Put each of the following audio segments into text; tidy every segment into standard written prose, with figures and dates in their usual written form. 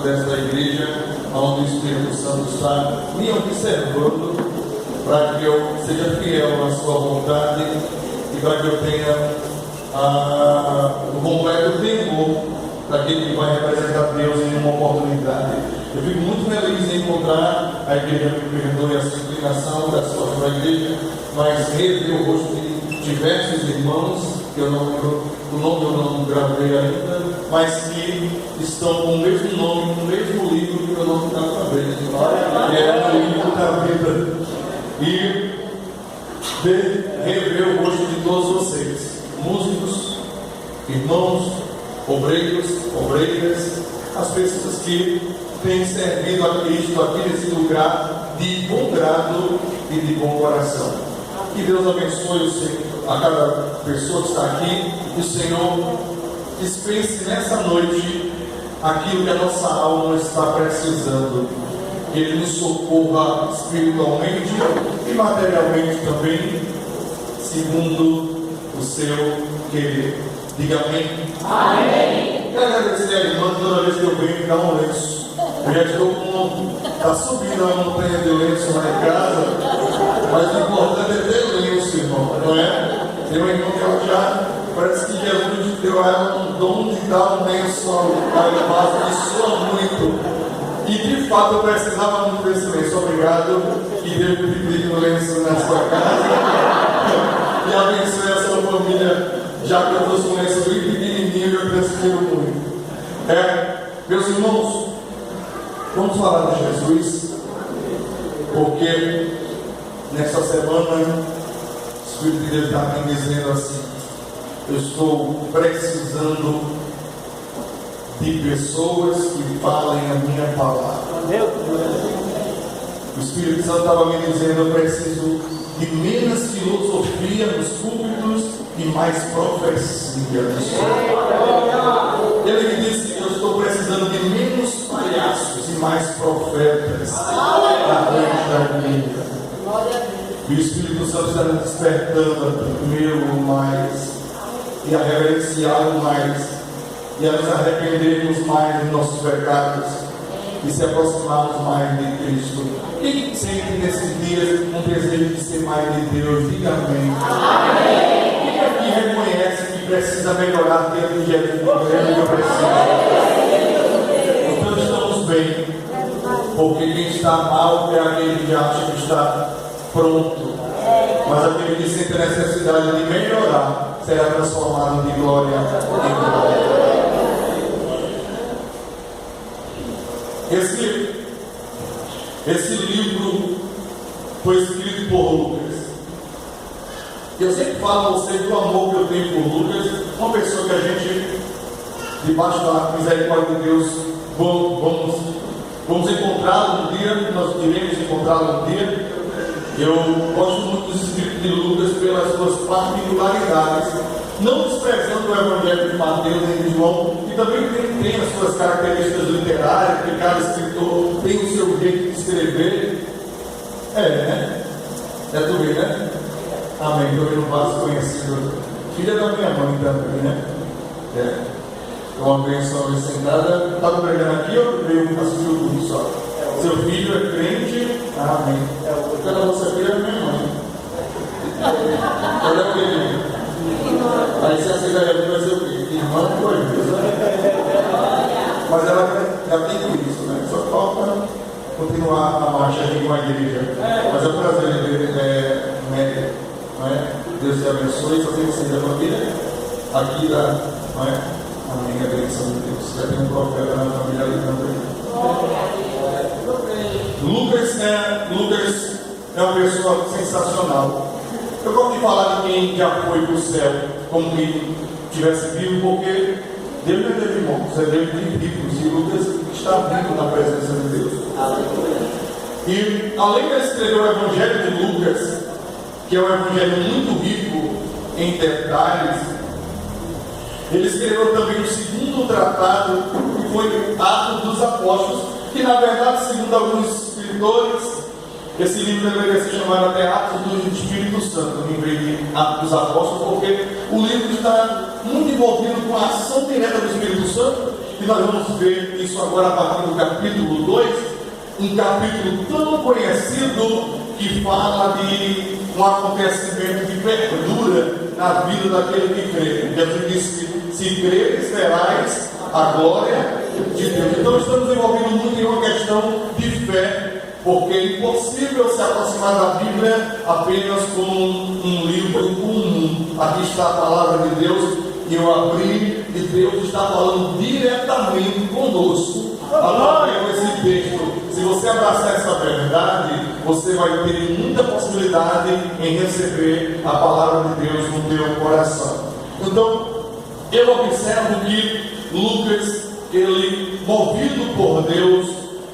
âmbito desta igreja, onde o Espírito Santo está me observando, para que eu seja fiel à sua vontade e para que eu tenha o completo temor daquele que vai representar Deus em uma oportunidade. Eu fico muito feliz em encontrar a igreja, me perdoe a sua inclinação da sua igreja, mas rever o rosto de diversos irmãos, que eu não lembro, o nome eu não gravei ainda, mas que estão com o mesmo nome, no mesmo livro que eu não gravei, que é o livro da vida. E rever o rosto de todos vocês, músicos, irmãos, obreiros, obreiras, as pessoas que têm servido a Cristo aqui nesse lugar de bom grado e de bom coração. Que Deus abençoe a cada pessoa que está aqui, que o Senhor dispense nessa noite aquilo que a nossa alma está precisando, que Ele nos socorra espiritualmente e materialmente também, segundo o seu querer. Diga amém. Amém. Quero agradecer a irmã, toda vez que eu venho me dá um lenço. Eu já estou está subindo a montanha de lenço lá em casa, mas o importante é ter lenço, irmão, não é? Tem uma irmã que ela já, parece que Jesus deu a ela um dom de dar um lenço ao vaso que soa muito. E de fato eu precisava muito desse lenço. Obrigado, que Deus me diga um lenço na sua casa. E abençoe a sua família, já que eu trouxe um lenço bem pequenininho e eu transpiro muito. Meus irmãos, vamos falar de Jesus, porque nessa semana o Espírito de Deus está me dizendo assim: eu estou precisando de pessoas que falem a minha palavra. O Espírito Santo estava me dizendo: eu preciso de menos filosofia nos púlpitos e mais profecia no céu. Ele me disse que eu estou precisando de menos palhaços e mais profetas na frente da igreja. E o Espírito Santo está nos despertando a primeiro mais, e a reverenciá-lo mais, e a nos arrependermos mais dos nossos pecados e se aproximarmos mais de Cristo. Quem sente nesses dias um desejo de ser mais de Deus, diga amém. Quem aqui reconhece que precisa melhorar dentro de Jesus, que eu preciso? Então estamos bem, porque quem está mal é aquele que acha que está pronto, mas aquele que sente a necessidade de melhorar será transformado de glória em glória. Esse livro foi escrito por Lucas. Eu sempre falo a você do amor que eu tenho por Lucas, uma pessoa que a gente, debaixo da misericórdia de Deus, vamos encontrá-lo um dia, nós iremos encontrá-lo um dia. Eu gosto muito dos escritos de Lucas pelas suas particularidades, não desprezando o Evangelho de Mateus nem de João, que também tem as suas características literárias, porque cada escritor tem o seu jeito de escrever. Né? É tu ver, né? Amém. Eu não faço conhecido. Filha da minha mãe também, né? Uma bênção ali sentada. Está pregando aqui ou veio assistir o culto só? Seu filho é crente. Amém. Cada nossa filha é minha mãe. Olha o que aí se aceitar a vai ser o quê? Irmã foi isso. Mas ela tem tudo isso, né? Só falta continuar a marcha aqui com a igreja. Mas é um prazer ver média, não é? Deus te abençoe. Só tem vocês da família aqui da, não é? Amém, a bênção de Deus. Já tem um profeta na família ali também. Lucas é uma pessoa sensacional. Eu gosto de falar de quem já foi para o céu, como quem estivesse vivo, porque Deus não é Deus de mortos, é Deus de vivos, e Lucas está vivo na presença de Deus. E além de escrever o Evangelho de Lucas, que é um evangelho muito rico em detalhes, ele escreveu também o segundo tratado, que foi Atos dos Apóstolos, que na verdade, segundo alguns escritores, esse livro deveria ser chamado até Atos do Espírito Santo, em vez de Atos dos Apóstolos, porque o livro está muito envolvido com a ação direta do Espírito Santo, e nós vamos ver isso agora a partir do capítulo 2, um capítulo tão conhecido que fala de um acontecimento que perdura na vida daquele que crê. Jesus disse que se creres verás a glória de Deus. Então estamos envolvidos muito em uma questão de fé, porque é impossível se aproximar da Bíblia apenas como um livro comum. Aqui está a palavra de Deus, e eu abri, e Deus está falando diretamente conosco através desse texto. Se você abraçar essa verdade, você vai ter muita possibilidade em receber a palavra de Deus no teu coração. Então, eu observo que Lucas, ele, movido por Deus,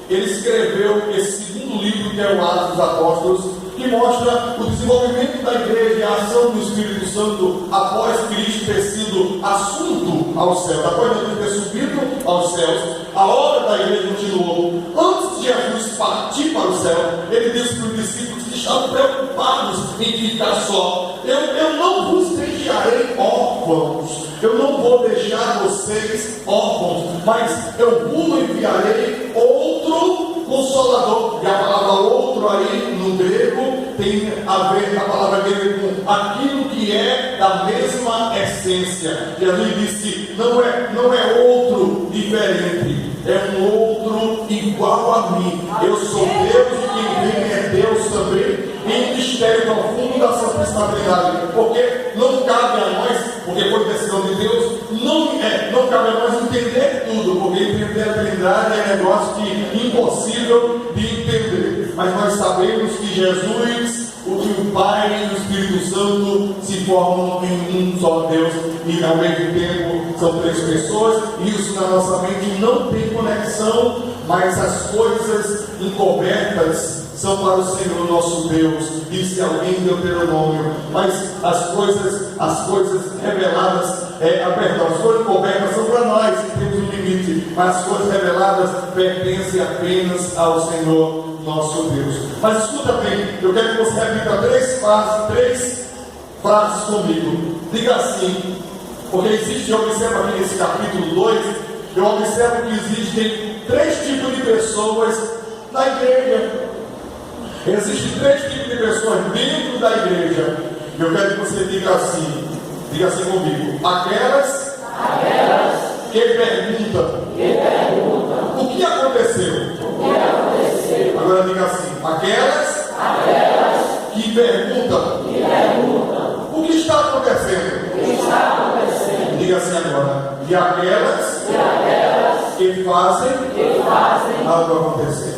ele escreveu esse segundo livro, que é o Atos dos Apóstolos, que mostra o desenvolvimento da igreja e a ação do Espírito Santo após Cristo ter sido assunto aos céus, após Jesus ter subido aos céus. A obra da igreja continuou. Antes de Jesus partir para o céu, ele disse para os discípulos que estavam preocupados em ficar só: eu não vos deixarei órfãos, eu não vou deixar vocês órfãos, mas eu vos enviarei outro Consolador. E a palavra outro aí no grego tem a ver, a palavra grega, com aquilo que é da mesma essência. Jesus disse: não é outro diferente, é um outro igual a mim. Eu sou Deus e quem vem é Deus também, em mistério profundo da sua responsabilidade. Porque não cabe a nós, porque foi decisão de Deus, não cabe a nós entender tudo, porque entender a Trindade é negócio que impossível de entender. Mas nós sabemos que Jesus, o Pai e o Espírito Santo se formam em um só Deus, e ao mesmo tempo são três pessoas. Isso na nossa mente não tem conexão, mas as coisas encobertas são para o Senhor nosso Deus, disse alguém em Deuteronômio. Mas as coisas reveladas, as coisas encobertas são para nós, que temos um limite, mas as coisas reveladas pertencem apenas ao Senhor nosso Deus. Mas escuta bem, eu quero que você repita três frases comigo. Diga assim, porque existe, eu observo aqui nesse capítulo 2, eu observo que existem três tipos de pessoas na igreja. Existem três tipos de pessoas dentro da igreja. Eu quero que você diga assim comigo: aquelas que perguntam o que aconteceu. Agora diga assim: aquelas que perguntam o que está acontecendo. Diga assim agora: e aquelas que fazem algo acontecer.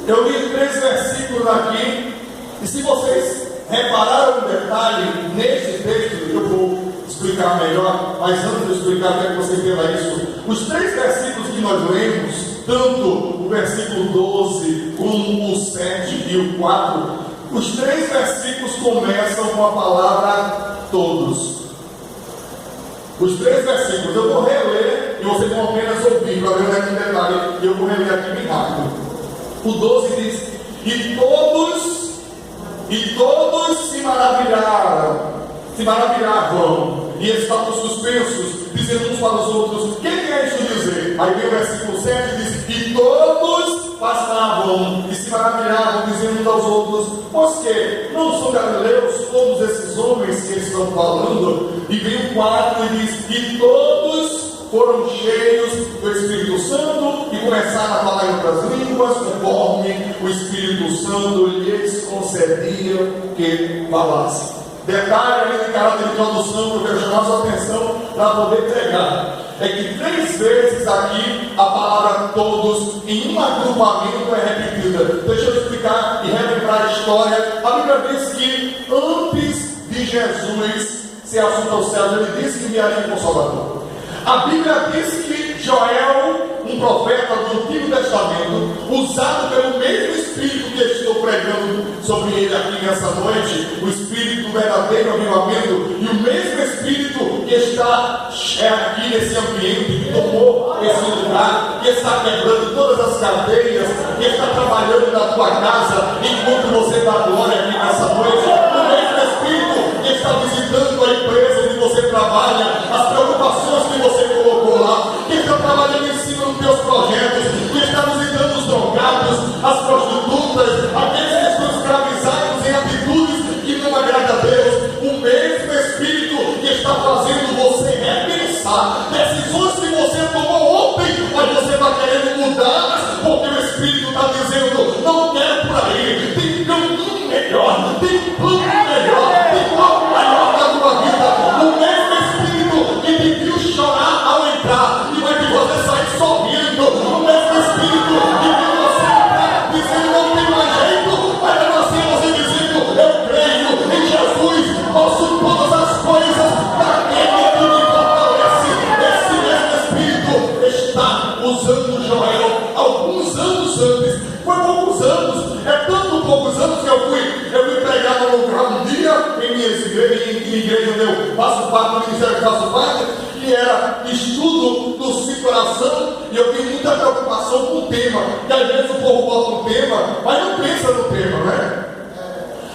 Eu li 3 versículos aqui, e se vocês repararam um detalhe nesse texto, eu vou explicar melhor, mas antes de explicar, quero que você entenda isso. Os 3 versículos que nós lemos, tanto o versículo 12, como o 7 e o 4, os 3 versículos começam com a palavra todos. Os 3 versículos, eu vou reler e vocês vão apenas ouvir, para ver aqui um detalhe, e eu vou reler aqui bem rápido. O 12 diz: e todos se maravilhavam, e estavam suspensos, dizendo uns para os outros: quem quer isso dizer? Aí vem o versículo 7 e diz: e todos passavam e se maravilhavam, dizendo uns aos outros: pois que não são galileus todos esses homens que eles estão falando? E vem o 4 e diz: e todos foram cheios do Espírito Santo e começaram a falar em outras línguas, conforme o Espírito Santo lhes concedia que falassem. Detalhe aí de caráter de introdução, que eu quero chamar a sua atenção para poder pregar, é que 3 vezes aqui a palavra todos em um agrupamento é repetida. Deixa eu explicar e relembrar a história. A Bíblia diz que antes de Jesus ser assunto aos céus, ele disse que enviaria um Consolador. A Bíblia diz que Joel, um profeta do Antigo Testamento, usado pelo mesmo Espírito que estou pregando sobre ele aqui nessa noite, o Espírito do verdadeiro avivamento, e o mesmo Espírito que está aqui nesse ambiente, que tomou esse lugar, que está quebrando todas as cadeias, que está trabalhando na tua casa, enquanto você dá glória aqui nessa noite, o mesmo Espírito que está visitando a empresa, trabalha, as preocupações que você colocou lá, quem está trabalhando em cima dos teus projetos, quem está visitando os drogados, as prostitutas, aqueles que estão escravizados em atitudes que não agradam a Deus. O mesmo Espírito que está fazendo você repensar decisões que você tomou ontem, mas você está querendo mudar, porque o Espírito está dizendo: não quero por aí, tem caminho melhor, tem plano melhor, tem algo maior na tua vida. O mesmo Espírito que te viu chorar ao entrar e vai te fazer sair sorrindo, o mesmo Espírito que viu você entrar dizendo: não tem mais jeito, vai nascer você dizendo: eu creio em Jesus, posso todas as coisas daquele que me fortalece. Esse mesmo Espírito está usando Joel alguns anos antes. Foi poucos anos, é tanto poucos anos que eu fui pregar num lugar um dia em igreja onde eu faço parte do ministério que faço parte, que era estudo do coração, e eu tenho muita preocupação com o tema, que às vezes o povo bota um tema, mas não pensa no tema, né?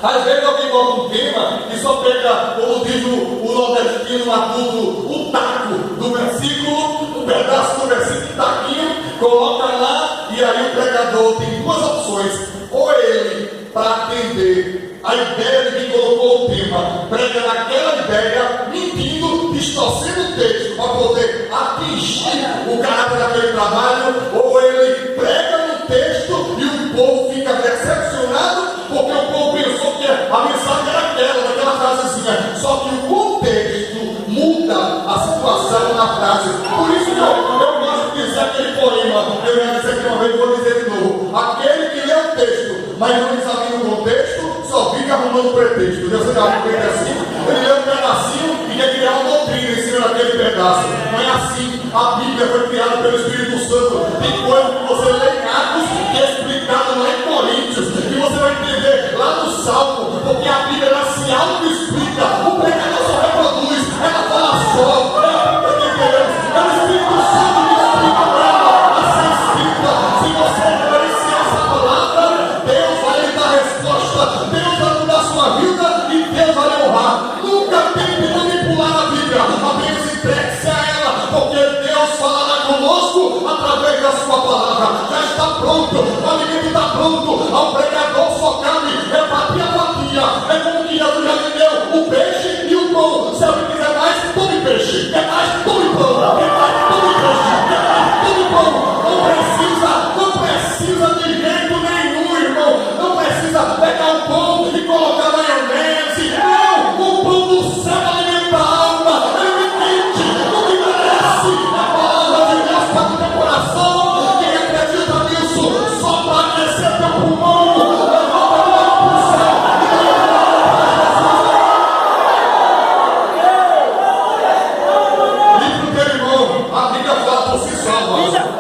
Às vezes alguém bota um tema e só pega, como diz o nordestino adulto, o taco do versículo, um pedaço do versículo, taquinho, coloca lá, e aí o pregador tem duas opções: ou ele, para atender a ideia de quem colocou o tema, prega naquela ideia, mentindo, distorcendo o texto para poder atingir o caráter daquele trabalho, ou ele prega no texto e o povo fica decepcionado, porque o povo pensou que a mensagem era daquela frasezinha, só que o contexto muda a situação na frase. Por isso que eu gosto de dizer aquele poema, eu já disse aqui uma vez, vou dizer de novo: aquele que lê o texto, mas não examina o contexto, só fica arrumando pretexto. Deus sabe um pedacinho assim, ele lê um pedacinho e quer criar uma doutrina em cima daquele pedaço. Não é assim. A Bíblia foi criada pelo Espírito Santo. Tem coisa que você lê em Atos, que é explicado lá em Coríntios, e você vai entender lá no Salmo, porque a Bíblia ela se auto-explica. O pregador só reproduz, ela fala só, ela fica de Deus, é o Espírito Santo que explica ela a ser escrita. Se você obedecer essa palavra, Deus vai lhe dar resposta, Deus vai mudar a sua vida e Deus vai lhe honrar. Nunca tente manipular a Bíblia, apenas entregue-se a ela, porque Deus falará conosco através da sua palavra. Já está pronto, o alimento está pronto, ao pregador só cabe é fatia. É como que Jesus já me deu o peixe e o pão. Se alguém quiser mais, tome peixe, quer mais, tome pão, quer mais, tome peixe, quer mais, tome pão. Não precisa de jeito nenhum, irmão. Não precisa pegar o pão e colocar maionese. Não, o pão do céu alimenta a alma. Ele me quente, não me merece. A palavra de Deus para o teu coração. Quem acredita nisso, só para aquecer teu pulmão. Levanta a mão para o céu. E pro teu irmão, a Bíblia fala por si só, mano.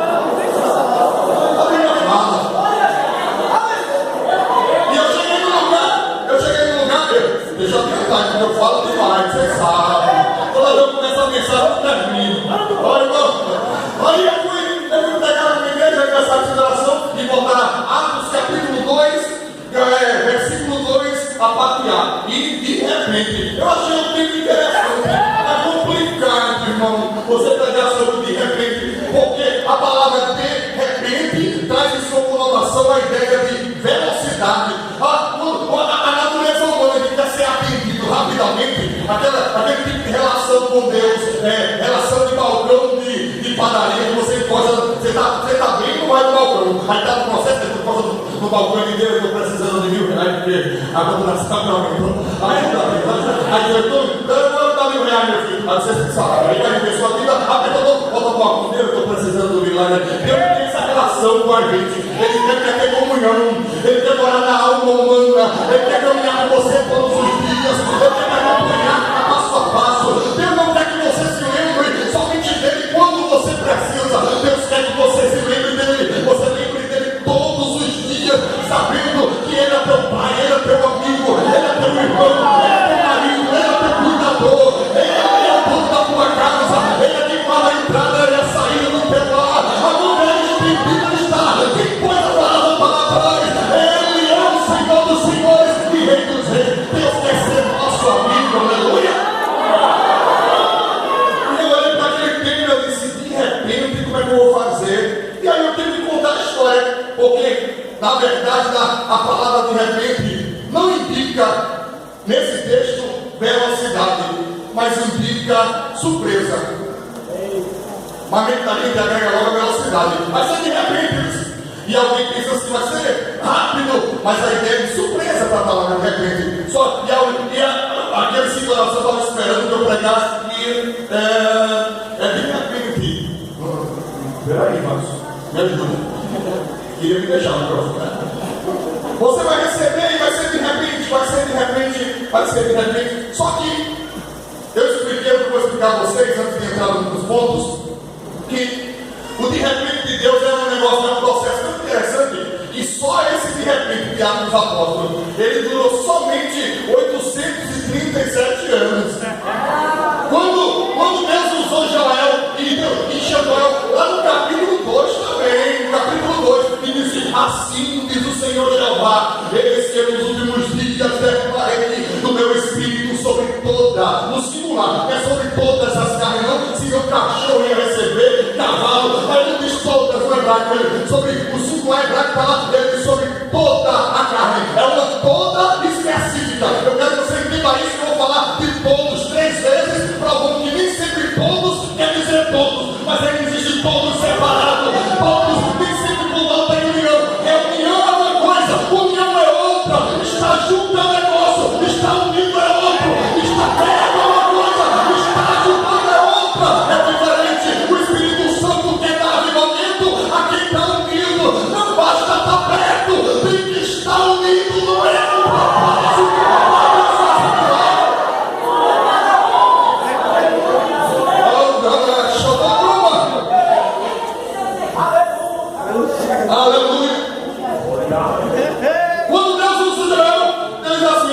Deixa eu tentar, porque eu falo demais, você sabe. Quando eu começo a pensar, eu termino. Olha, irmão. Aí eu fui pegar na minha igreja, aniversário de oração, e botar Atos capítulo 2, versículo 2, a parte A. E de repente, eu achei um tempo interessante. É complicado, irmão, você pegar sobre de repente, porque a palavra de repente traz em sua conotação a ideia de velocidade. A natureza humana que quer ser atendido rapidamente, aquele tipo de relação com Deus, relação de balcão de padaria, que você está bem no no balcão, aí está no processo, você posa no balcão de Deus, eu estou precisando de R$1.000, porque a condenação não aumentou. Aí eu vou dar R$1.000, meu filho. Aí você sabe, aí vai viver sua vida, volta para o balcão dele, eu estou precisando do milagre. Deus tem essa relação com a gente, ele quer ter comunhão, ele quer morar na alma humana, ele quer caminhar com você todos os dias, ele quer acompanhar passo a passo. Deus não quer que você se lembre somente dele quando você precisa. Deus quer que você se lembre dele, você lembre dele todos os dias, sabendo que ele é teu pai, ele é teu amigo, ele é teu irmão, ele é teu marido, ele é teu cuidador, ele é o dono da tua casa, ele é quem faz a entrada e a saída do teu lar. Aonde ele está, quem põe a palavra para trás, ele é o Senhor dos senhores e Rei dos reis. Deus quer ser nosso amigo, aleluia. na verdade, a palavra de repente não indica, nesse texto, velocidade, mas indica surpresa. Uma mentalidade que agrega logo a velocidade. Vai ser de repente. E alguém pensa assim, vai ser rápido, mas a ideia é de surpresa para falar de repente. Só que aquele situação estava esperando que eu pregasse que é de repente. Peraí, Marcos, me ajuda. Queria me deixar no microfone, né? Você vai receber e vai ser de repente, vai ser de repente, vai ser de repente. Só que eu expliquei, eu vou explicar a vocês, antes de entrar nos pontos, que o de repente de Deus é um negócio, é um processo tão interessante, que só esse de repente de Atos dos Apóstolos, ele durou somente 837 anos. Quando Deus usou Joel e Joel lá no capítulo 2 também, no capítulo 2, e disse: assim diz o Senhor Jeová, eis que nos últimos dias derramarei do meu espírito sobre toda, no singular, é sobre todas as carnes, não se o cachorro ia receber, cavalo, mas não diz todas no hebraico, sobre o singular hebraico está lá, ele diz sobre toda a carne, é uma toda específica. Eu quero que você entenda isso, que eu vou falar de todos 3 vezes, provando que nem sempre todos quer dizer todos, mas é que existe todos separados, todos, nem sempre pulando em união. União é uma coisa, união é outra, estar junto é um negócio, estar unido é outro, estar perto é uma coisa, estar ajudando é outra, é diferente. O Espírito Santo quer dar avivamento a quem está unido, não basta estar perto, tem que estar unido no mesmo propósito. Aleluia. Quando Deus usa Joel, Deus diz assim,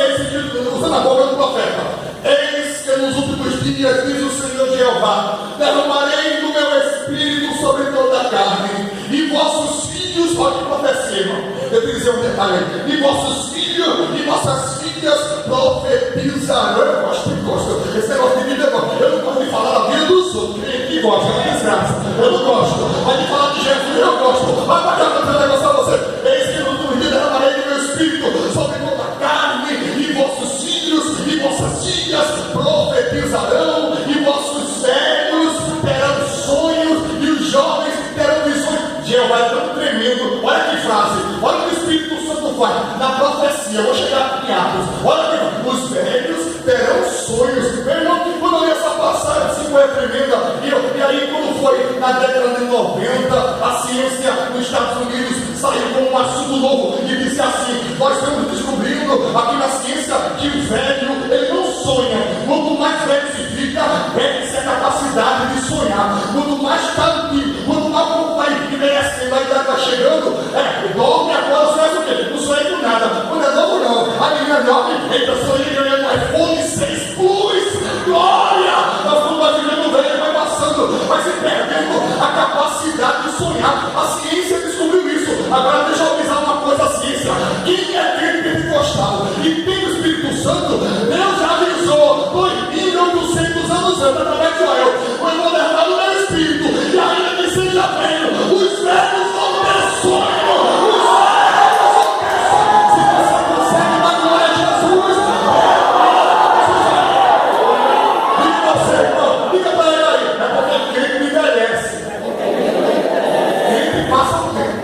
usando a boca do profeta: eis que nos últimos dias, diz o Senhor Jeová, derramarei do meu espírito sobre toda a carne, e vossos filhos, olha que profecia, irmão. Eu queria dizer um detalhe aí: e vossos filhos e vossas filhas profetizarão. Eu gosto, esse negócio de vida, eu não gosto de falar da vida dos outros, quem gosta, é uma desgraça, eu não gosto, mas de falar de Jesus eu gosto. Mas para cá, eu vou negócio a você: eis que nos últimos dias derramarei do meu espírito sobre toda a carne, e vossos filhos e vossas filhas profetizarão, e vossos velhos terão sonhos, e os jovens terão visões. Jeová é tão tremendo. Olha que frase, olha o que o Espírito Santo faz na profecia. Eu vou chegar em Atos. Olha que os velhos terão sonhos. Meu irmão, quando eu li essa passagem, assim, foi tremenda. E aí, quando foi na década de 90, a ciência nos Estados Unidos saiu com um assunto novo e disse assim: nós estamos descobrindo aqui na ciência que o velho, ele não sonha. Quanto mais velho se fica, perde-se a capacidade de sonhar. Quanto mais está antigo, quanto mais vai envelhecendo, a idade está chegando, dorme agora, você faz o quê? Não sonhei com nada. Quando é novo, não. A menina dorme, eita, sonhei ganhando um iPhone 6 Plus, glória! Nós vamos vivendo velho, vai passando, vai se perdendo a capacidade de sonhar. A ciência descobriu isso. Agora deixa eu avisar uma coisa: a ciência, quem é crente pentecostal e tem o Espírito Santo, Deus já avisou 2.800 anos antes, através de Joel: eu vou derramar o meu Espírito, e ainda que seja velho, os velhos vão ter sonho. Se você consegue dar glória a Jesus, diga você, irmão, diga para ele aí: é porque crente envelhece, crente passa o tempo.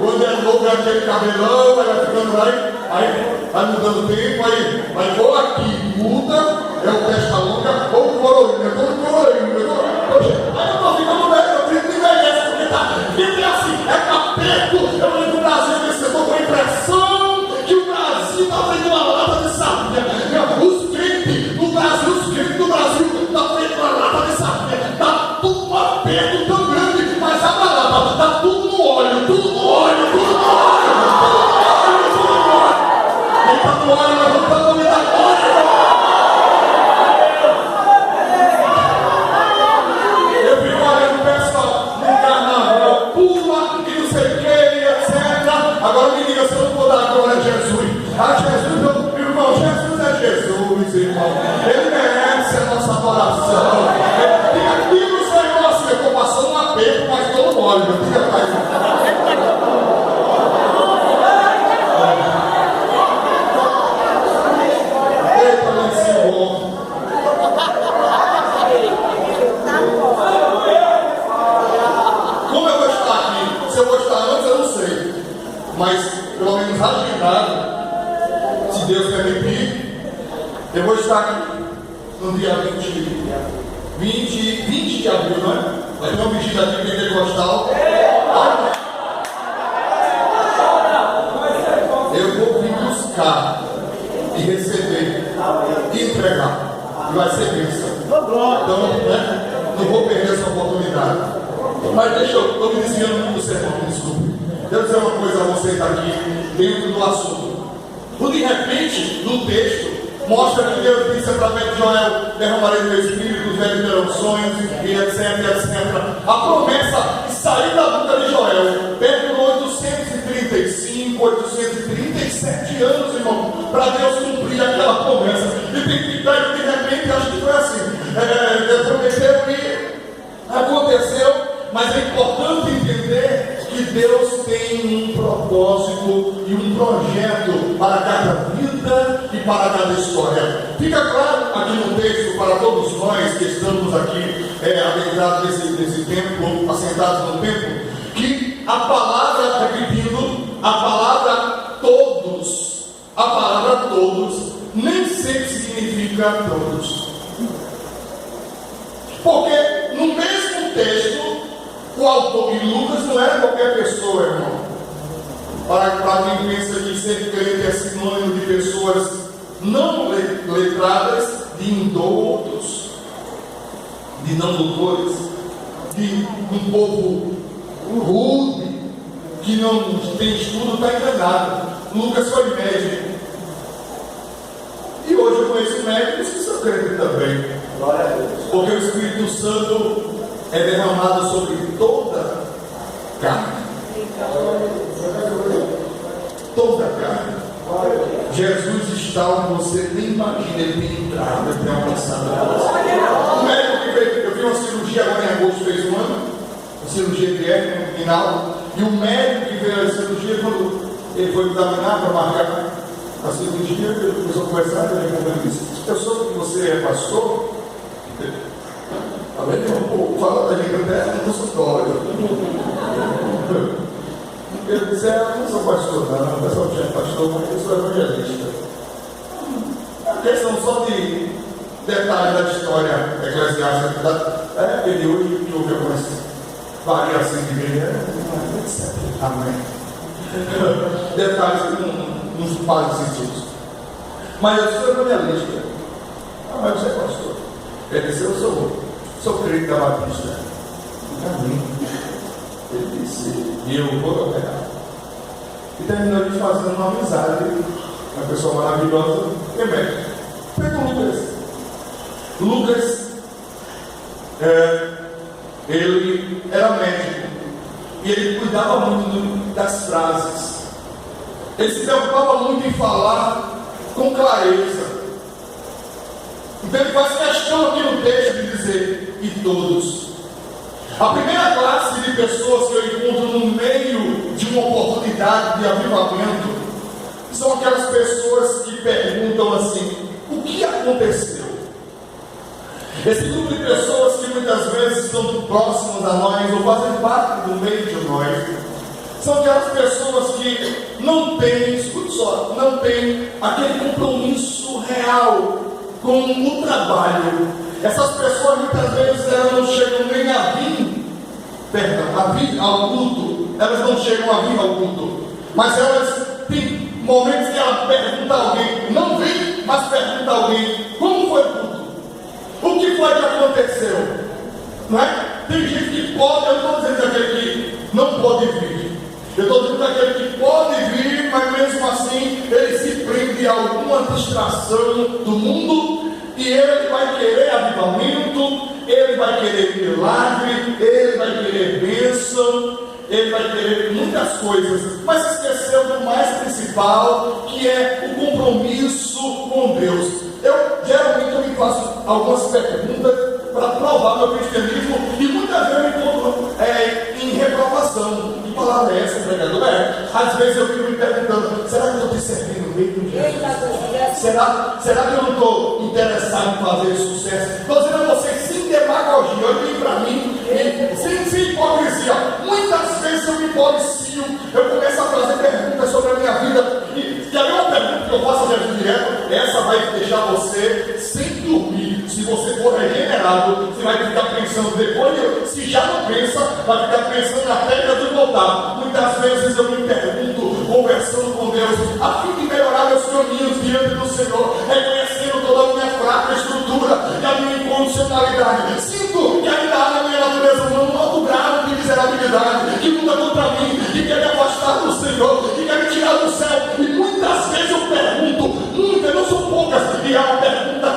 Quando é novo, é aquele cabelão, vai ficando aí vai mudando o tempo, aí ou aqui muda, é o testa longa, ou o coroinha, poxa, aí eu tô ficando velho, eu tenho que envelhece, porque tá, é assim, é capeta. Eu lembro do Brasil, eu tô com a impressão que o Brasil tá feito uma lata de sardinha. Os crentes do Brasil tá feito uma lata de sardinha, tá tudo um aperto tão grande, mas abre a lata, tá tudo no óleo, tudo no óleo. Quem tá no óleo, levantando, me dá glória. Eu fico olhando o pessoal no carnaval, pula e não sei o que, etc. Agora me diga se eu não vou dar glória a Jesus. Jesus, meu irmão, Jesus é Jesus, irmão. Ele merece a nossa adoração. Diga aquilo, Senhor, Deus permitir, eu vou estar aqui no dia 20 de abril, não é? Vai ter um vestido aqui pentecostal. Eu vou vir buscar e receber e entregar. E vai ser bênção. Então, né, não vou perder essa oportunidade. Mas deixa eu, estou me desviando do sermão, me desculpe. Deixa eu dizer uma coisa a você que está aqui dentro do assunto. De repente, no texto, mostra que Deus disse através de Joel: derramarei meu espírito, os velhos terão sonhos, e etc, etc. A promessa que saiu da boca de Joel, perto de 835, 837 anos, irmão, para Deus cumprir aquela promessa. E de repente, acho que foi assim. Deus prometeu e aconteceu, mas é importante entender que Deus tem um propósito e um projeto para cada vida e para cada história. Fica claro aqui no texto para todos nós que estamos aqui adentrados nesse tempo, assentados no tempo, que a palavra, repetindo, a palavra todos, nem sempre significa todos. Porque no mesmo texto, o autor, e Lucas não era qualquer pessoa, irmão. Para quem pensa que ser crente é sinônimo de pessoas não letradas, de indoutos, de não doutores, de um povo rude, que não tem estudo, está enganado. Lucas foi médico. E hoje eu conheço médicos que são crentes também. Porque o Espírito Santo é derramado sobre toda carne. Toda carne. Jesus está onde você nem imagina, ele tem entrado, ele tem alcançado. O médico que veio, eu vi uma cirurgia agora em agosto, fez um ano, uma cirurgia de hérnia no final, e o médico que veio a cirurgia, quando ele foi examinar para marcar a cirurgia, ele começou a conversar, ele disse: eu soube que você é pastor. Está vendo? Fala da língua dela no consultório. Ele disse: eu não sou pastor, não. O pessoal tinha pastor, mas eu sou evangelista. É uma questão só de detalhes da história eclesiástica. É aquele hoje que houve algumas variações de igreja. Etc. Amém. Detalhes que não fazem sentido. Mas eu sou evangelista. Mas você é pastor. Ele disse: eu sou crente da Batista. Amém. Ele disse: e eu vou operar. E terminou de fazer uma amizade. Uma pessoa maravilhosa. E médico. Foi com Lucas. Ele era médico. E ele cuidava muito das frases. Ele se preocupava muito em falar com clareza. Então ele faz questão aqui no texto de dizer: e todos. A primeira classe de pessoas que eu encontro no meio de uma oportunidade de avivamento são aquelas pessoas que perguntam assim: o que aconteceu? Esse grupo de pessoas que muitas vezes estão próximas a nós ou fazem parte do meio de nós são aquelas pessoas que não têm, escute só, não têm aquele compromisso real com o trabalho. Essas pessoas muitas vezes elas não chegam nem a vir ao culto. Elas não chegam a vir ao culto, mas elas têm momentos que ela pergunta a alguém, não vem, mas pergunta a alguém: como foi o culto? O que foi que aconteceu? Não é? Tem gente que pode, eu não estou dizendo aquele que não pode vir. Eu estou dizendo aquele que pode vir, mas mesmo assim ele se prende a alguma distração do mundo. E ele vai querer avivamento, ele vai querer milagre, ele vai querer bênção, ele vai querer muitas coisas, mas esqueceu do mais principal, que é o compromisso com Deus. Eu geralmente me faço algumas perguntas para provar meu cristianismo e muitas vezes eu me encontro em reprovação. Que palavra é essa, pregador? Às vezes eu fico me perguntando: será que eu estou te servindo mesmo, Jesus? Será que eu não estou interessado em fazer sucesso? Estou dizendo a vocês sem demagogia, olhem para mim, sem hipocrisia. Muitas vezes eu me policio, eu começo a fazer perguntas sobre a minha vida. E aí uma pergunta que eu faço jejum direto, essa vai deixar você sem dormir. Se você for regenerado, você vai ficar pensando depois, se já não pensa, vai ficar pensando na técnica de voltar. Muitas vezes eu me pergunto, conversando com Deus, a fim de melhorar meus caminhos diante do Senhor, reconhecendo toda a minha fraca estrutura e a minha incondicionalidade. Sinto que ainda há na minha natureza um alto grau de miserabilidade que luta contra mim, que quer me afastar do Senhor, que quer me tirar do céu. E muitas vezes eu pergunto, muitas, não são poucas, e é uma pergunta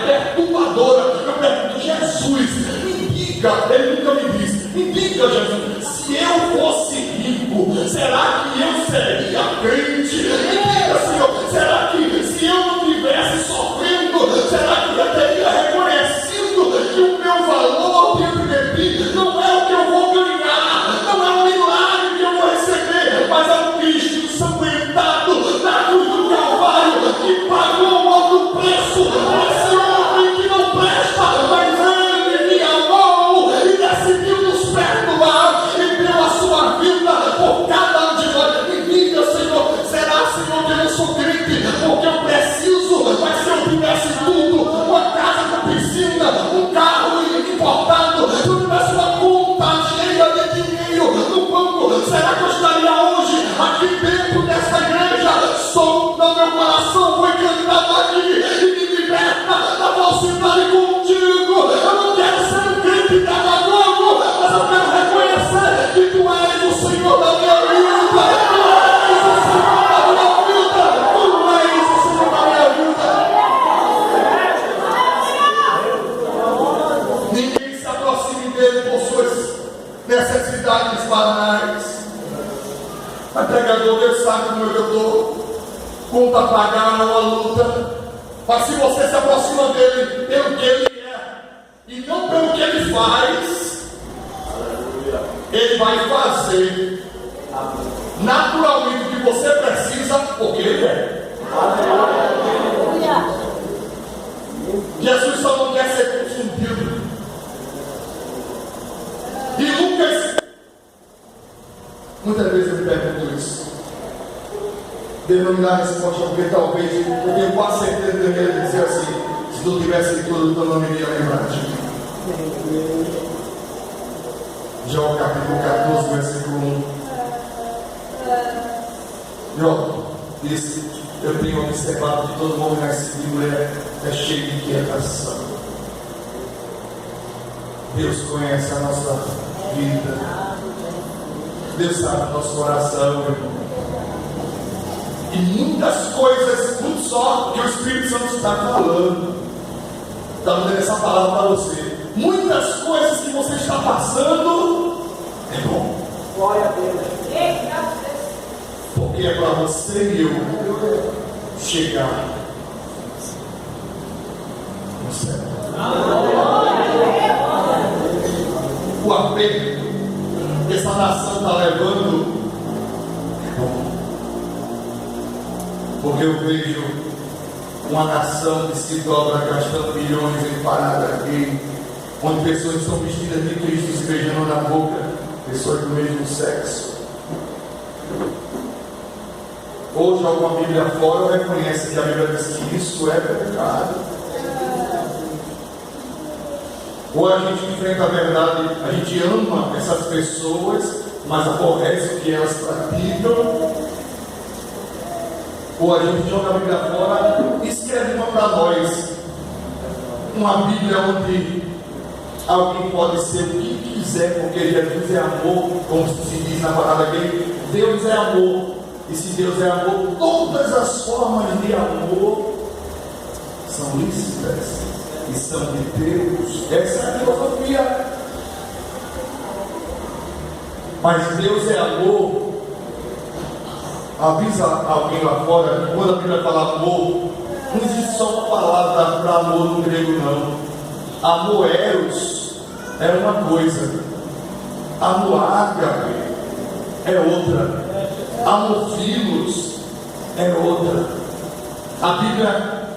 perturbadora. Eu pergunto, Jesus, me diga, ele nunca me diz, me diga, Jesus, se eu fosse rico, será que eu seria crente? Me diga, Senhor, será que se eu não estivesse sofrendo, será que eu teria reconhecido que o meu valor diante de ti não é o que eu vou ganhar, não é um milagre que eu vou receber, mas é um Cristo ensanguentado na cruz do Calvário que pagou um alto preço por esse homem que não presta, mas ele me amou e decidiu nos perdoar e deu a sua vida por cada um de nós. Me diga, Senhor, será, Senhor, que eu não sou crente porque eu preciso, mas se eu tivesse tudo, uma casa com piscina, um carro importado, se eu tivesse uma conta cheia de dinheiro no banco, será que eu estaria hoje aqui dentro dessa igreja? Só no meu coração foi cantado aqui e me liberta da falsidade contigo. Eu não quero ser um crente demagogo, mas eu quero reconhecer que tu és o Senhor da minha vida. Tu és o Senhor da minha vida. Tu és o Senhor da minha vida. Ninguém se aproxime dele por suas necessidades banais. Mas pregador, Deus sabe como eu estou. Conta a pagar, uma luta. Mas se você se aproxima dele pelo que ele é e não pelo que ele faz, ele vai fazer naturalmente o que você precisa, porque ele é. Jesus só não quer ser confundido. E Lucas, muitas vezes eu me pergunto isso. Deus não me dá a resposta, porque talvez eu tenho quase certeza de ele dizer assim: se tu tivesse tudo, tu não me iria lembrar de mim. Jó capítulo 14, versículo 1. Jó disse: eu tenho observado que todo mundo nascido de mulher é cheio de inquietação. Deus conhece a nossa vida. Deus sabe o nosso coração, irmão. E muitas coisas, muito só que o Espírito Santo está falando. Está dando essa palavra para você. Muitas coisas que você está passando é bom. Glória a Deus. Porque é para você e eu chegar no céu. O apego que essa nação está levando é bom. Porque eu vejo uma nação que se dobra gastando milhões em parada aqui, onde pessoas estão vestidas de Cristo se beijando na boca, pessoas do mesmo sexo. Ou joga uma Bíblia fora ou reconhece que a Bíblia diz que isso é pecado. Ou a gente enfrenta a verdade, a gente ama essas pessoas, mas aborrece o que elas praticam. Ou a gente joga a Bíblia fora e escreve uma para nós. Uma Bíblia onde alguém pode ser o que quiser, porque Jesus é amor, como se diz na parada aqui. Deus é amor. E se Deus é amor, todas as formas de amor são lícitas e são de Deus. Essa é a filosofia. Mas Deus é amor. Avisa alguém lá fora que quando a Bíblia fala amor, não existe só uma palavra para amor no grego, não. Amor eros é uma coisa, amor ágape é outra, amor filos é outra. A Bíblia,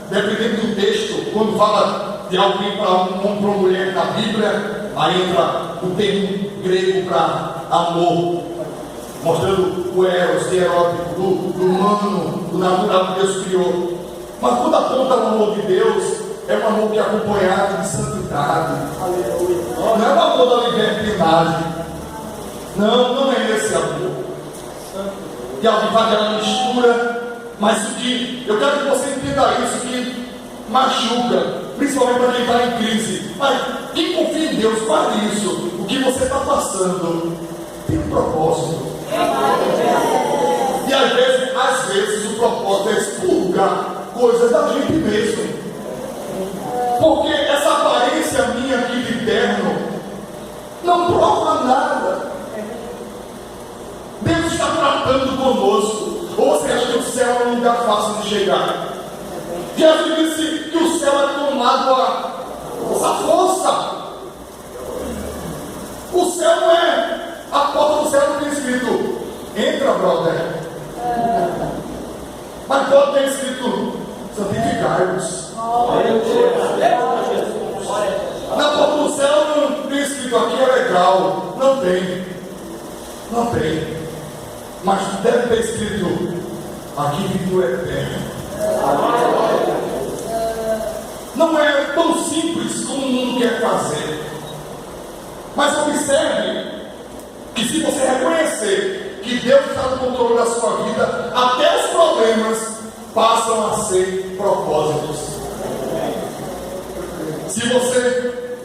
dependendo do texto, quando fala de alguém para um homem para uma mulher na Bíblia, aí entra o termo grego para amor, mostrando o eros, o erótico, do humano, do natural que Deus criou. Mas quando aponta o amor de Deus, é um amor que é acompanhado de santidade. Não é o amor da libertinagem. Não é esse amor. E alguém faz aquela mistura, mas o que eu quero que você entenda isso, que machuca, principalmente para quem está em crise. Mas quem confia em Deus, guarde isso. O que você está passando tem um propósito. E às vezes o propósito é expurgar coisas da gente mesmo. Porque essa aparência minha aqui de terno não prova nada. Deus está tratando conosco. Ou você acha que o céu é um lugar fácil de chegar? Jesus disse que o céu é tomado a força. O céu não é. A porta do céu não tem escrito entra, brother. Mas pode ter escrito santificai-vos. Na porta do céu não tem escrito aqui é legal. Não tem. Não tem. Mas deve ter escrito aqui vive o eterno. Não é tão simples como o mundo quer fazer. Mas observe que se você reconhecer que Deus está no controle da sua vida, até os problemas passam a ser propósitos. Se você,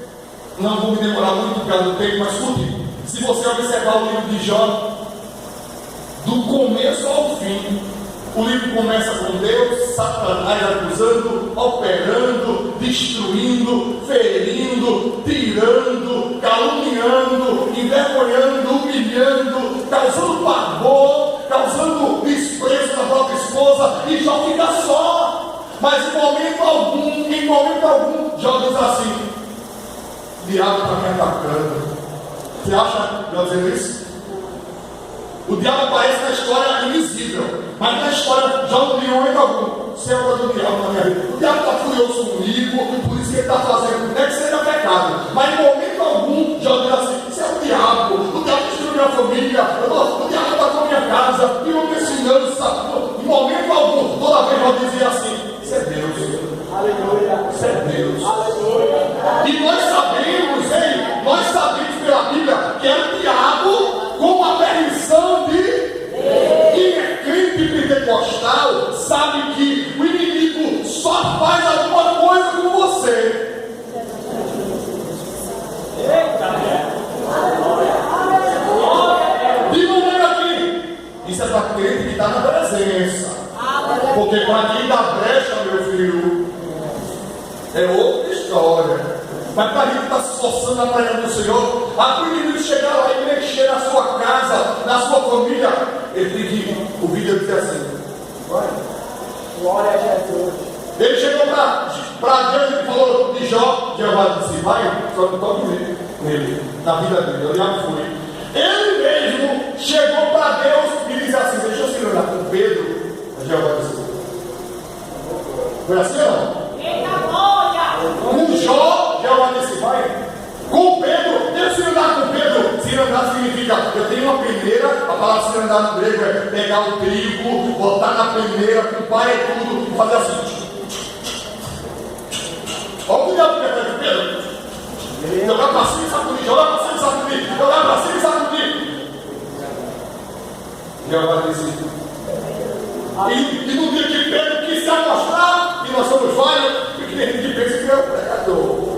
não vou me demorar muito por causa do tempo, mas escute, se você observar o livro de Jó, do começo ao fim, o livro começa com Deus, Satanás acusando, operando, destruindo, ferindo, tirando, caluniando, envergonhando, humilhando, causando pavor, causando desprezo na própria esposa, e Jó fica só. Mas em momento algum, Jó diz assim: o diabo está me atacando. Você acha Jó dizendo isso? O diabo aparece na história invisível, mas na história já não tem momento algum. Você é obra do diabo na minha vida. O diabo está furioso comigo, por isso que ele está fazendo. Não é que seja pecado, mas em momento algum já diz assim: isso é o diabo destruiu minha família, o diabo está com a minha casa, e uma vizinhança. Em momento algum, toda vez eu dizia assim: isso é Deus. Aleluia. Isso é Deus. Aleluia. E nós sabemos pela Bíblia que é o diabo com a permissão de quem é crente pentecostal, sabe que o inimigo só faz alguma coisa com você. De maneira que isso é para crente que está na presença. Porque para quem dá brecha, meu filho, é outra história. Mas para quem está se esforçando na presença do Senhor, a o inimigo chegar lá e mexer na sua casa, na sua família, ele tem que ouvir Deus dizer assim: vai. Glória a Jesus. Ele chegou para Deus e falou de Jó, Jeová disse: vai, só não toque nele, na vida dele. Eu já fui. Ele mesmo chegou para Deus e disse assim: deixa eu se olhar com Pedro. Jeová disse: foi assim ou não? Com Jó, Jeová disse: vai. Com Pedro, deixa eu andar com Pedro. Cirandar significa, eu tenho uma peneira. A palavra cirandar no grego é pegar o trigo, botar na peneira, com o pai e tudo, e fazer assim. Olha o cuidado que é Pedro. Jogar para cima e sacudir, jogar para cima e sacudir, jogar para cima e sacudir. Jeová disse: e no dia que Pedro quis se amostrar, e nós somos vários, porque tem gente que pensa que é o pregador.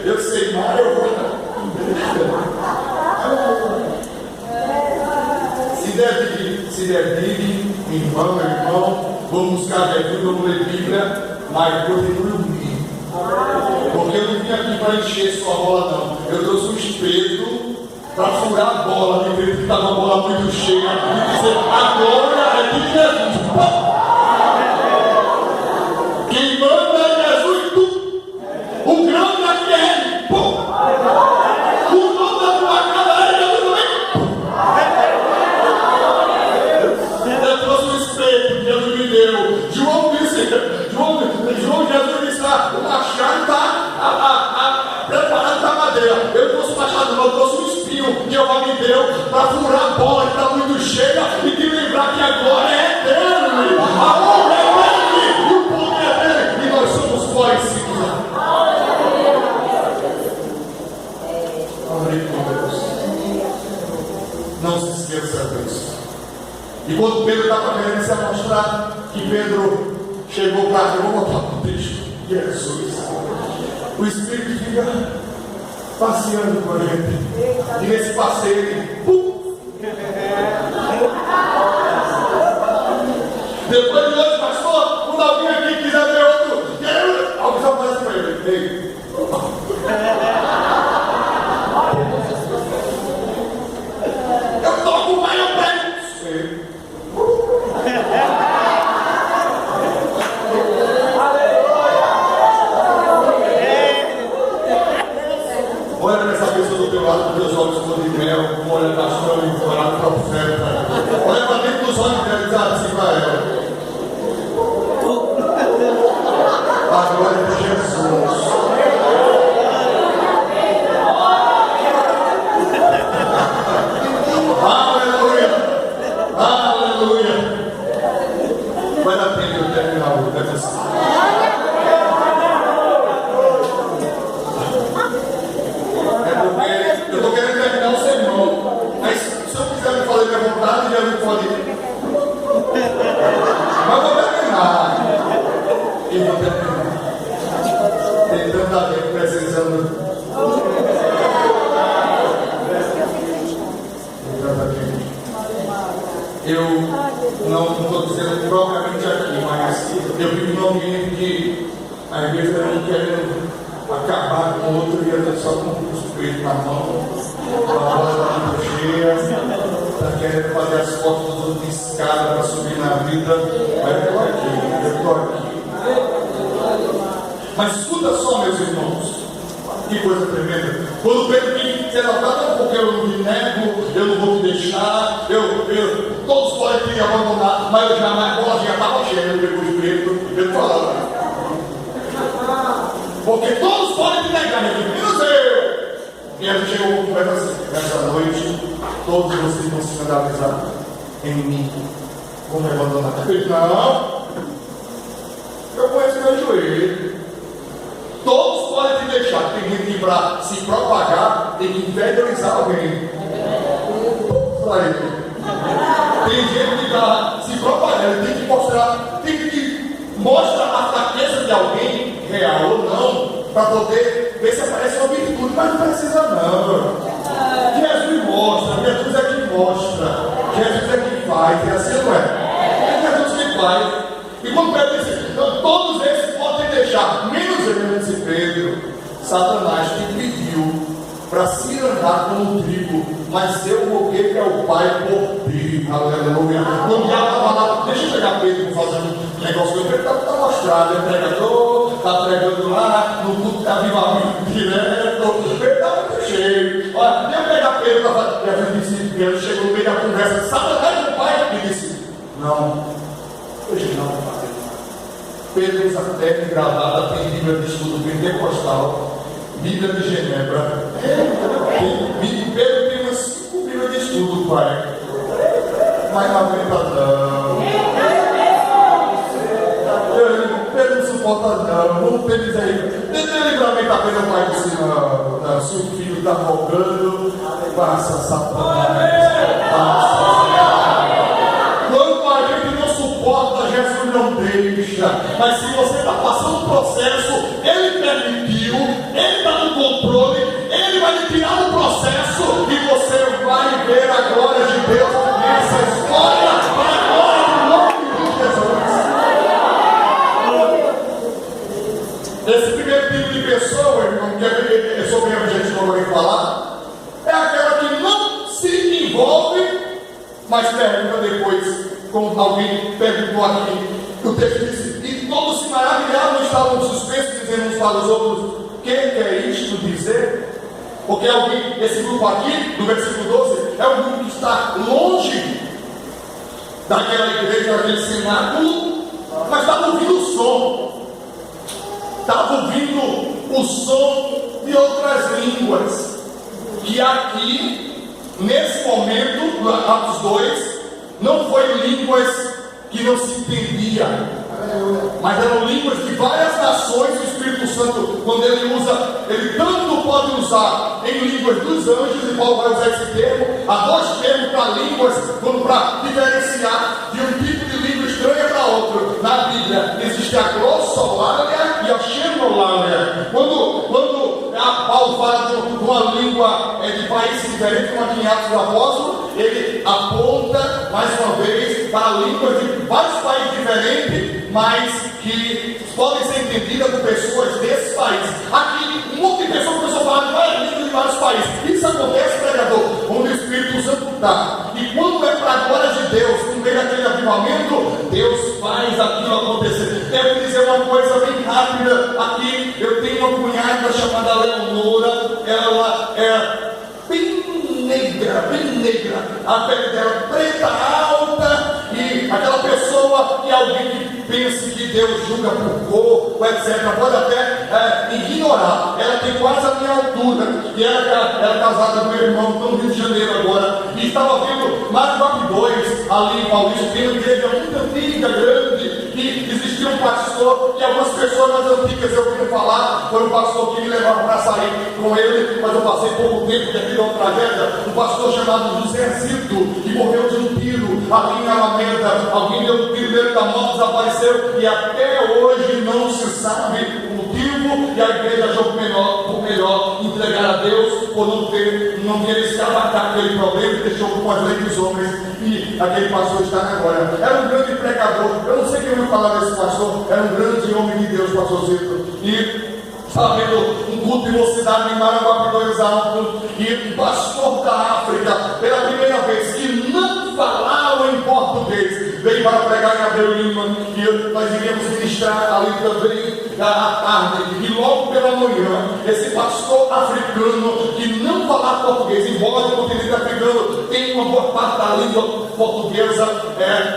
Eu sei mais, eu vou. Se der digue, irmão, vamos buscar Jesus, vamos ler Bíblia, mas continue unido. Porque eu não vim aqui para encher sua bola, não. Eu trouxe um espeto para furar a bola, de que está uma bola muito cheia, e dizer: agora é de Jesus. Quem manda é Jesus, tu. O grande aqui é ele. O nome da tua casa é Jesus também. Eu trouxe um espelho que Jesus me deu. João Jesus disse lá: o machado está preparado para a madeira. Eu trouxe o machado, não, eu trouxe um espinho que Jeová me deu para furar a bola que está muito cheia e te lembrar que agora é Deus. Pedro estava querendo se amostrar, que Pedro chegou para cá, eu vou botar o texto, Jesus. O Espírito fica passeando com a gente, e nesse passeio, pum! Depois de hoje, pastor, quando alguém aqui quiser ver outro, alguém só faz para ele. Ei. Eu toco o pai, eu pego. Olha para essa pessoa do teu lado, com teus olhos cor de mel, com o olho castanho, com o olhar profeta. Olha para dentro dos olhos dela e diz assim para ela: a glória de Jesus. Aleluia! Aleluia! Vai dar tempo de terminar o texto. Eu estou querendo terminar o sermão, mas se eu quiser me fazer minha vontade, já não pode. Mas vou terminar. E vou terminar. Tem tanta gente precisando. Tem tanta gente. Eu não estou dizendo propriamente aqui, mas eu vivo num ambiente que a igreja não querendo acabar com o outro e eu só com o espelho na mão, a bola está muito cheia, está querendo fazer as fotos dos outros de escada para subir na vida. Mas eu estou aqui. Mas escuta só, meus irmãos, que coisa tremenda. Quando Pedro diz, você não está, porque eu não te nego, eu não vou te deixar, todos podem te abandonar, mas eu jamais, a bola já estava cheia, eu pego o espelho e Pedro falava. Porque todos podem te negar, menos eu. E a gente chegou com conversa assim: nessa noite, todos vocês vão se escandalizar em mim. Vão me abandonar. Eu falei: não, eu conheço meu joelho. Todos podem te deixar. Tem gente que para se propagar tem que inferiorizar alguém. Tem gente que está se propagando, tem que mostrar, mostra a fraqueza de alguém, real ou não, para poder ver se aparece uma virtude, mas não precisa não. Jesus mostra, Jesus é que mostra, Jesus é que faz, é assim, não é? É Jesus que faz. E quando Pedro disse, então, todos esses podem deixar, menos eu, disse Pedro, Satanás te pediu para se andar como trigo, mas eu roguei para o Pai por ti. Aleluia. Quando já estava lá, deixa eu pegar Pedro fazendo um negócio que Pedro está mostrado, é pregador, está pregando lá, no culto está avivamento direto, Pedro está muito cheio. Olha, deixa eu pegar Pedro para fazer. E a gente disse, Pedro chegou no meio da conversa, Satanás do Pai, e disse, não, hoje não, Pai. Pedro usa técnica gravada, tem Bíblia de estudo pentecostal, Bíblia de Genebra. Pedro tem umas 5 Bíblias de estudo, pai. Mas não aguenta não. Pedro não suporta não. Vamos ter isso aí. Deixa eu livramento da coisa, pai, disse, não. Se o filho está rogando, passa Satanás. Quando a gente não suporta, Jesus não deixa. Mas se você está passando um processo, Ele permitiu, Ele está no controle, Ele vai lhe tirar do processo e você vai ver a glória de Deus nessa história, para a glória do nome de Jesus. Esse primeiro tipo de pessoa, irmão, que é sobre o objetivo que eu vou falar, é aquela que não se envolve, mas pergunta depois, como alguém perguntou aqui, o texto disse, e todos se maravilhavam, estavam suspensos, dizendo uns para os outros, quem quer isto dizer? Porque alguém, esse grupo aqui, do versículo 12, é um grupo que está longe daquela igreja, daquele cenáculo, mas estava ouvindo o som. Estava ouvindo o som de outras línguas. Que aqui, nesse momento, Atos 2, não foi línguas que não se entendia. Mas eram línguas de várias nações. O Espírito Santo, quando ele usa, ele tanto pode usar em línguas dos anjos, e Paulo vai usar esse termo. Há dois termos para línguas, para diferenciar de um tipo de língua estranha para outro. Na Bíblia existe a glossolalia e a xenolalia. Quando Paulo fala de uma língua de países diferentes, como aqui em Atos do Apóstolo, ele aponta mais uma vez para línguas de vários países diferentes, mas que podem ser entendidas por pessoas desses países. Aqui, um monte de pessoas começou a falar de várias línguas de vários países. Isso acontece, pregador, onde o Espírito Santo está. E quando é para a glória de Deus, no meio daquele avivamento, Deus faz aquilo acontecer. Quero dizer uma coisa bem rápida aqui. Eu tenho uma cunhada chamada Leonora. Ela é bem negra, a pele dela preta, alta, e aquela pessoa que alguém que pense que Deus julga por corpo, etc., pode até ignorar. Ela tem quase a minha altura, e ela é casada com meu irmão no Rio de Janeiro agora, e estava vendo Maranguape 2 ali em Paulista. Tem uma igreja muito antiga, grande, e existia um pastor que algumas pessoas mais antigas eu ouvi falar. Foi um pastor que me levava para sair com ele, mas eu passei pouco tempo devido a uma tragédia. Um pastor chamado José Zito, que morreu de um tiro ali em Alameda. Alguém deu um tiro dele da moto, desapareceu, e até hoje não se sabe o motivo, e a igreja achou por melhor entregar a Deus, por não querer escavacar aquele problema, e deixou com as leis dos homens, e aquele pastor está agora. Era um grande pregador. Eu não sei quem ouviu falar desse pastor. Era um grande homem de Deus, pastor Zito. E estava vendo um culto de mocidade em Maranguape 2 Alto, e um pastor da África, pela primeira vez, que não falava em português, veio para pregar em Abreu Lima, e nós iríamos ministrar ali também à tarde. E logo pela manhã, esse pastor africano que não falava português, embora o continente africano tenha uma boa parte da língua portuguesa,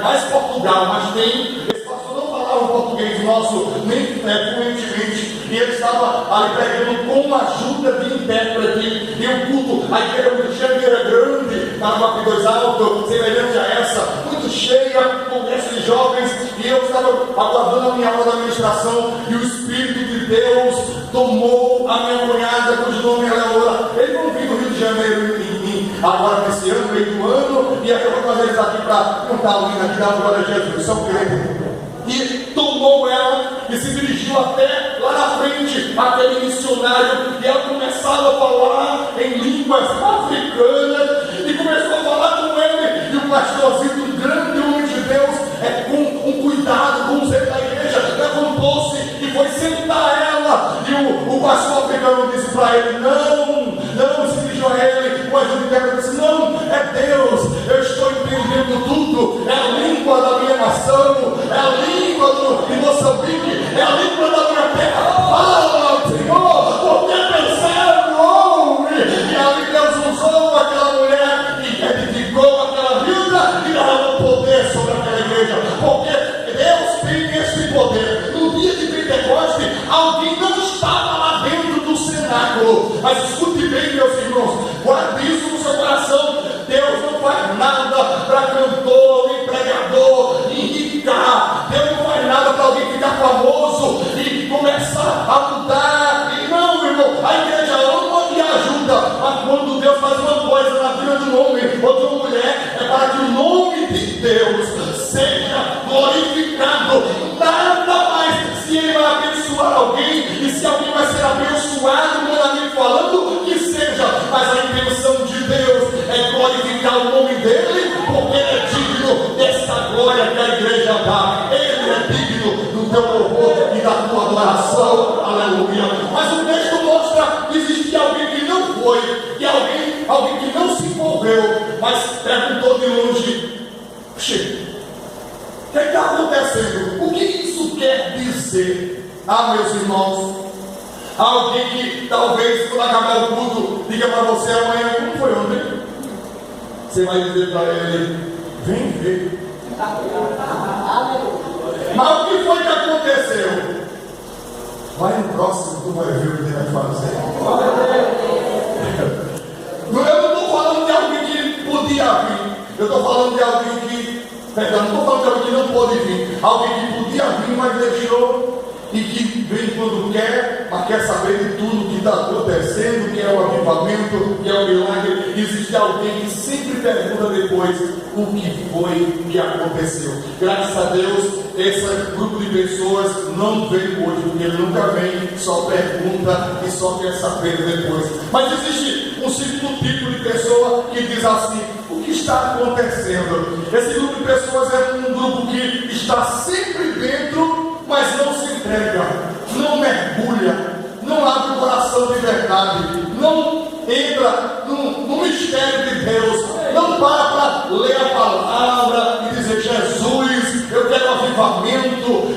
mais Portugal, mas tem. Esse pastor não falava português nosso nem fluentemente, e ele estava ali pregando com a ajuda de intérprete. E o culto, a igreja muito cheia, era grande, na Maranguape 2 Alto, semelhante a essa, muito cheia, congresso de jovens, e eu estava aguardando a minha aula da administração, e o Espírito de Deus tomou a minha cunhada, cujo nome é Leonora. Ele não veio do Rio de Janeiro agora nesse ano, meio do ano, e acabou trazer eles aqui para contar o hino aqui da glória de Jesus, São Pedro. E tomou ela e se dirigiu até lá na frente, aquele missionário, e ela começava a falar em línguas africanas, e começou a falar com ele, e o pastorzinho, um grande homem de Deus, com cuidado, com o zelo da igreja, levantou-se e foi sentar ela, e o pastor africano disse para ele, não, se dirigiu a ele, o ajudante dela disse, não, é Deus, eu estou entendendo tudo, é a língua da minha nação, é a língua de Moçambique, é a língua da minha terra, fala, Senhor, porque pensaram no homem, e ali Deus usou aquela mulher, e edificou aquela vida, e derramou poder sobre aquela igreja, porque Deus tem esse poder. No dia de Pentecoste, alguém não estava lá dentro do cenáculo, mas escute bem, meus irmãos, guarde isso no seu coração. Deus não faz nada para cantor, nem pregador, enriquecer. Deus não faz nada para alguém ficar famoso e começar a mudar. E não, irmão, a igreja ama e ajuda, mas quando Deus faz uma coisa na vida de um homem ou de uma mulher, é para que o nome de Deus seja glorificado. Nada mais. Se ele vai abençoar alguém, e se alguém vai ser abençoado, humanamente falando, que seja, mas a intenção de Deus é glorificar o nome dele, porque ele é digno dessa glória que a igreja dá. Ele é digno do teu louvor e da tua adoração, aleluia. Mas o texto mostra que existia alguém que não foi, e alguém que não se envolveu, mas perguntou de longe, o que está acontecendo? O que isso quer dizer? Meus irmãos, alguém que talvez quando acabar o culto diga para você amanhã, como foi ontem? Você vai dizer para ele, vem ver. Mas o que foi que aconteceu? Vai no próximo, tu vai ver o que ele vai fazer. Eu não estou falando de alguém que podia vir, eu estou falando de alguém que Perdão, não estou falando de alguém que não pode vir, alguém que podia vir, mas deixou, e que vem quando quer, mas quer saber de tudo que está acontecendo, que é o avivamento, que é o milagre. Existe alguém que sempre pergunta depois o que foi que aconteceu. Graças a Deus, esse grupo de pessoas não veio hoje, porque ele nunca vem, só pergunta e só quer saber depois. Mas existe um segundo tipo de pessoa que diz assim: o que está acontecendo? Esse grupo de pessoas é um grupo que está sempre dentro, mas não se entrega, não mergulha, não abre o coração de verdade, não entra no mistério de Deus, não para ler a palavra e dizer: Jesus, eu quero avivamento,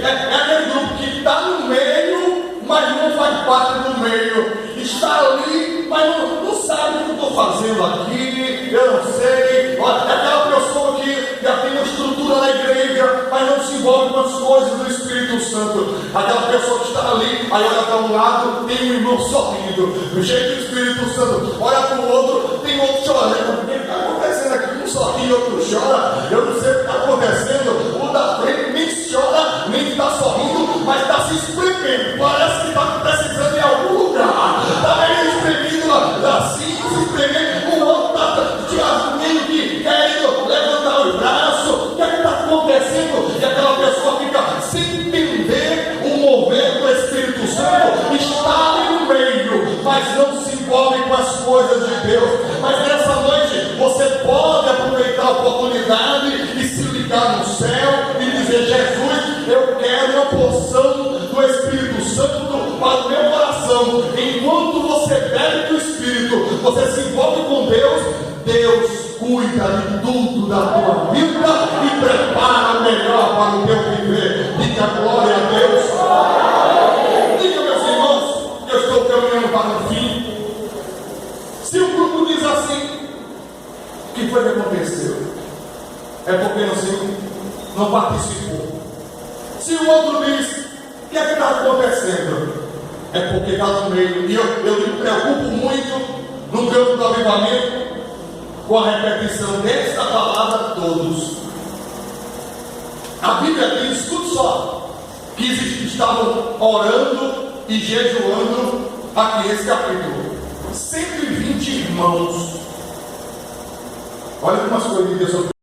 é aquele grupo que está no meio, mas não faz parte do meio, está ali, mas não sabe o que eu estou fazendo aqui, eu não sei. Olha, é aquela pessoa que já tem uma estrutura na igreja, mas não se envolve com as coisas do Espírito Santo. Aquela pessoa que está ali, aí olha para um lado, tem um irmão sorrindo, do jeito do Espírito Santo, olha para o outro, tem outro chorando. O que está acontecendo aqui? Um sorri, outro chora. Eu não sei o que está acontecendo. O da frente nem chora, nem está sorrindo, mas está se espremendo. Parece que está precisando em algum lugar. Está meio espremido assim, se espremendo. O outro está meio que querendo levantar o braço. O que é que está acontecendo? E aquela pessoa fica sem entender o mover do Espírito Santo. Está ali no meio, mas não se envolve com as coisas de Deus. Mas nessa noite você pode aproveitar a oportunidade e se ligar no céu e dizer: Jesus, eu quero uma porção do Espírito Santo para o meu coração. Enquanto você bebe do Espírito, você se envolve com Deus, Deus cuida de tudo da tua vida e prepara o melhor para o teu viver. Diga glória a Deus. Diga, meus irmãos, que eu estou caminhando para o fim. Se o grupo diz assim: o que foi que aconteceu? É porque não participou. Se o outro diz: o que é que está acontecendo? É porque está no meio. E eu me preocupo muito no campo do avivamento com a repetição desta palavra todos. A Bíblia diz, tudo só, que estavam orando e jejuando aqui esse capítulo. 120 irmãos. Olha como as coisas de Deus.